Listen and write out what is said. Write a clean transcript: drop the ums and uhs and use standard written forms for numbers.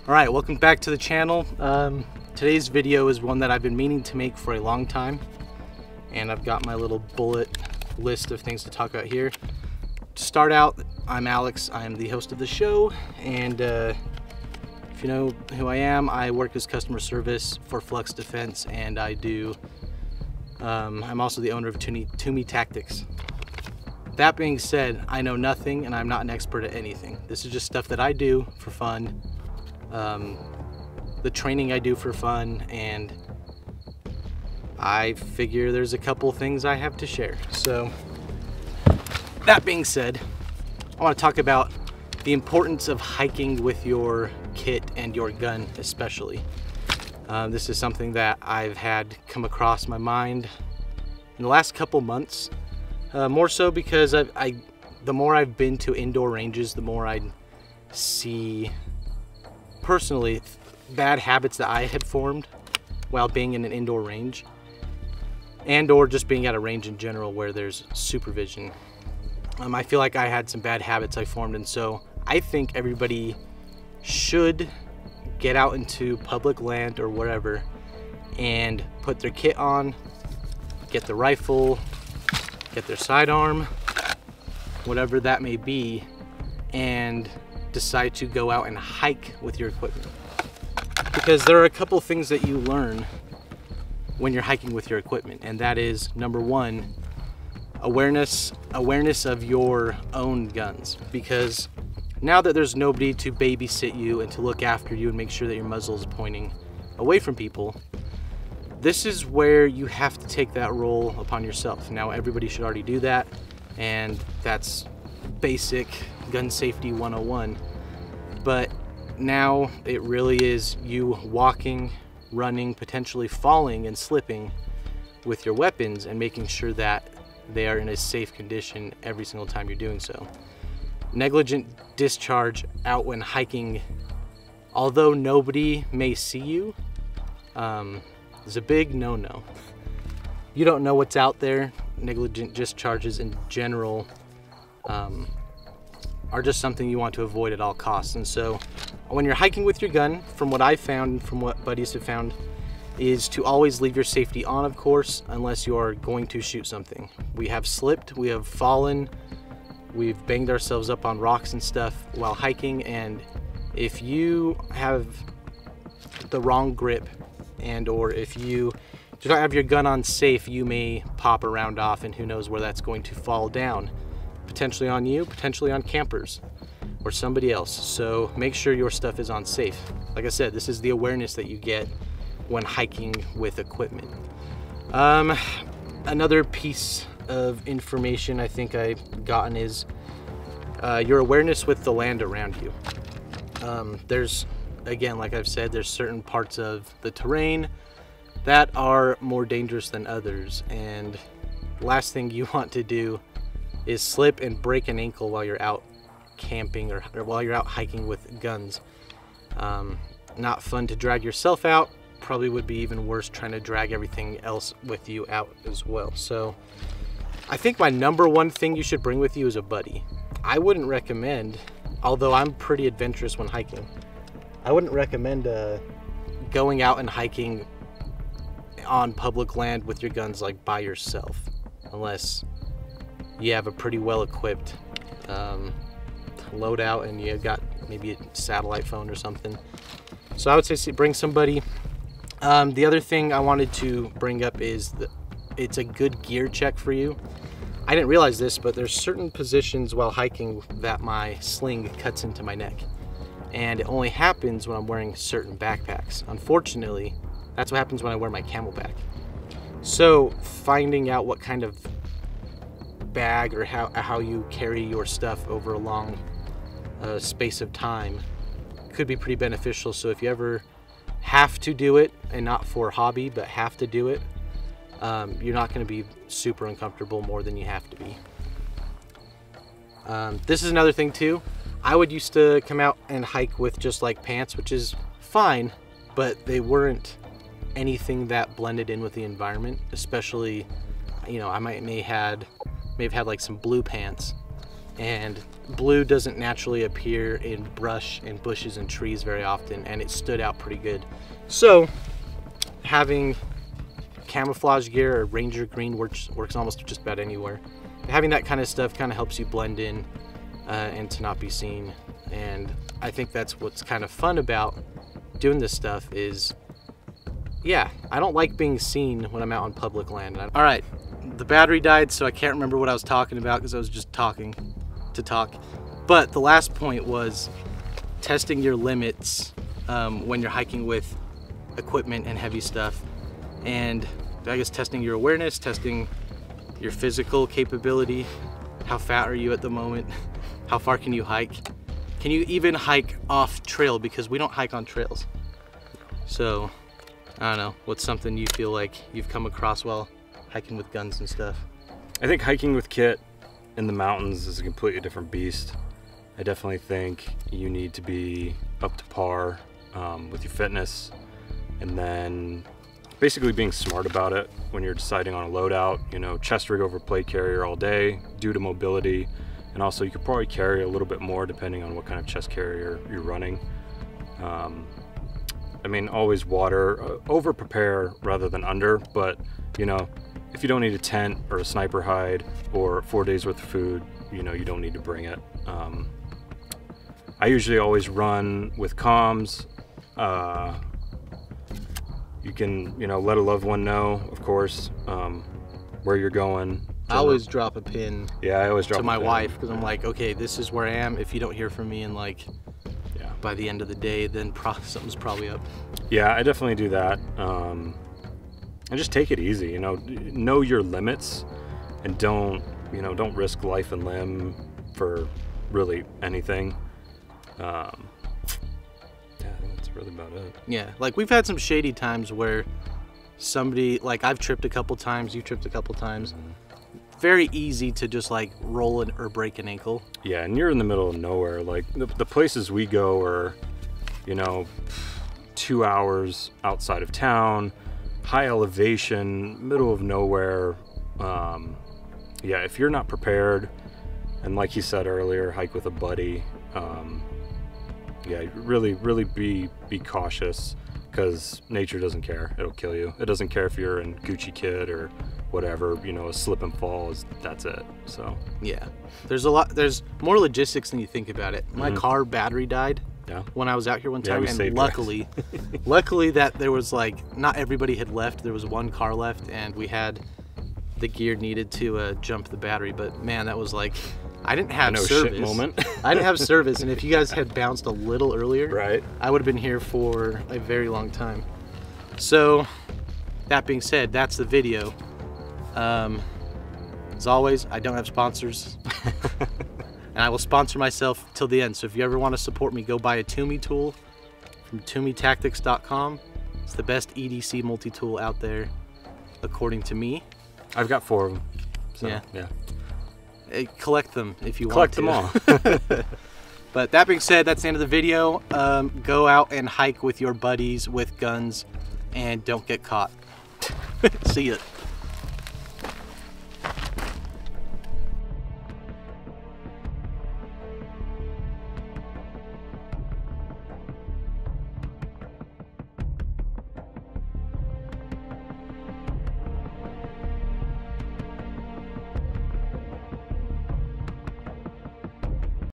Alright, welcome back to the channel. Today's video is one that I've been meaning to make for a long time, and I've got my little bullet list of things to talk about here. To start out, I'm Alex, I'm the host of the show, and if you know who I am, I work as customer service for Flux Defense, and I'm also the owner of Toomey Tactics. That being said, I know nothing and I'm not an expert at anything. This is just stuff that I do for fun. The training I do for fun, and I figure there's a couple things I have to share. So that being said, I want to talk about the importance of hiking with your kit and your gun especially. This is something that I've had come across my mind in the last couple months, more so because the more I've been to indoor ranges, the more I see personally bad habits that I had formed while being in an indoor range, and or just being at a range in general where there's supervision. I feel like I had some bad habits I formed, and so I think everybody should get out into public land or wherever and put their kit on, get the rifle, get their sidearm, whatever that may be, and decide to go out and hike with your equipment. Because there are a couple things that you learn when you're hiking with your equipment, and that is, number one, awareness of your own guns. Because now that there's nobody to babysit you and to look after you and make sure that your muzzle is pointing away from people, this is where you have to take that role upon yourself. Now everybody should already do that, and that's basic gun safety 101, but now it really is you walking, running, potentially falling and slipping with your weapons and making sure that they are in a safe condition every single time you're doing so. Negligent discharge out when hiking, although nobody may see you, is a big no-no. You don't know what's out there. Negligent discharges in general are just something you want to avoid at all costs. And so when you're hiking with your gun, from what I've found and from what buddies have found, is to always leave your safety on, of course, unless you are going to shoot something. We have slipped, we have fallen, we've banged ourselves up on rocks and stuff while hiking, and if you have the wrong grip and or if you do not have your gun on safe, you may pop a round off, and who knows where that's going to fall down. Potentially on you, potentially on campers or somebody else. So make sure your stuff is on safe. Like I said, this is the awareness that you get when hiking with equipment. Another piece of information I think I've gotten is your awareness with the land around you. There's, again, like I've said, there's certain parts of the terrain that are more dangerous than others, and last thing you want to do is slip and break an ankle while you're out camping or while you're out hiking with guns. Not fun to drag yourself out. Probably would be even worse trying to drag everything else with you out as well. So I think my number one thing you should bring with you is a buddy. I wouldn't recommend, although I'm pretty adventurous when hiking, I wouldn't recommend going out and hiking on public land with your guns like by yourself, unless you have a pretty well equipped loadout and you got maybe a satellite phone or something. So I would say bring somebody. The other thing I wanted to bring up is that it's a good gear check for you. I didn't realize this, but there's certain positions while hiking that my sling cuts into my neck, and it only happens when I'm wearing certain backpacks. Unfortunately, that's what happens when I wear my Camelback. So finding out what kind of bag or how you carry your stuff over a long space of time could be pretty beneficial. So if you ever have to do it, and not for hobby, but have to do it, you're not going to be super uncomfortable more than you have to be. This is another thing too. I would used to come out and hike with just like pants, which is fine, but they weren't anything that blended in with the environment. Especially, you know, I may have had like some blue pants and blue doesn't naturally appear in brush and bushes and trees very often, and it stood out pretty good. So having camouflage gear or ranger green works almost just about anywhere. Having that kind of stuff kind of helps you blend in and to not be seen. And I think that's what's kind of fun about doing this stuff is, yeah, I don't like being seen when I'm out on public land. All right, the battery died, so I can't remember what I was talking about because I was just talking to talk. But the last point was testing your limits when you're hiking with equipment and heavy stuff. And I guess testing your awareness, testing your physical capability. How fat are you at the moment? How far can you hike? Can you even hike off trail? Because we don't hike on trails. So, I don't know, what's something you feel like you've come across while hiking with guns and stuff? I think hiking with kit in the mountains is a completely different beast. I definitely think you need to be up to par with your fitness, and then basically being smart about it when you're deciding on a loadout. You know, chest rig over plate carrier all day due to mobility, and also you could probably carry a little bit more depending on what kind of chest carrier you're running. I mean, always water, over prepare rather than under, but you know, if you don't need a tent or a sniper hide or 4 days worth of food, you know, you don't need to bring it. I usually always run with comms. You can, you know, let a loved one know, of course, where you're going. I always drop a pin. Yeah, I always drop to my a pin. wife, because I'm like, okay, this is where I am. If you don't hear from me in like, by the end of the day, then something's probably up. Yeah, I definitely do that. And just take it easy, you know your limits, and don't risk life and limb for really anything. Yeah, I think that's really about it. Yeah, like we've had some shady times where somebody, like I've tripped a couple times, you tripped a couple times. Very easy to just like roll it or break an ankle. Yeah, and you're in the middle of nowhere. Like the places we go are, you know, 2 hours outside of town, high elevation, middle of nowhere. Yeah, if you're not prepared, and like he said earlier, hike with a buddy. Yeah, really be cautious, because nature doesn't care. It'll kill you. It doesn't care if you're in Gucci kit or whatever, you know, a slip and fall that's it. So yeah, there's more logistics than you think about it. My car battery died when I was out here one time, and luckily that there was like, not everybody had left. There was one car left, and we had the gear needed to jump the battery. But man, that was like, I didn't have service. Shit moment. I didn't have service, and if you guys had bounced a little earlier, right, I would have been here for a very long time. So that being said, that's the video. As always, I don't have sponsors, and I will sponsor myself till the end. So if you ever want to support me, go buy a Toomey tool from ToomeyTactics.com. It's the best EDC multi-tool out there, according to me. I've got 4 of them. So, yeah. Collect them if you want to. Collect them all. But that being said, that's the end of the video. Go out and hike with your buddies with guns, and don't get caught. See ya.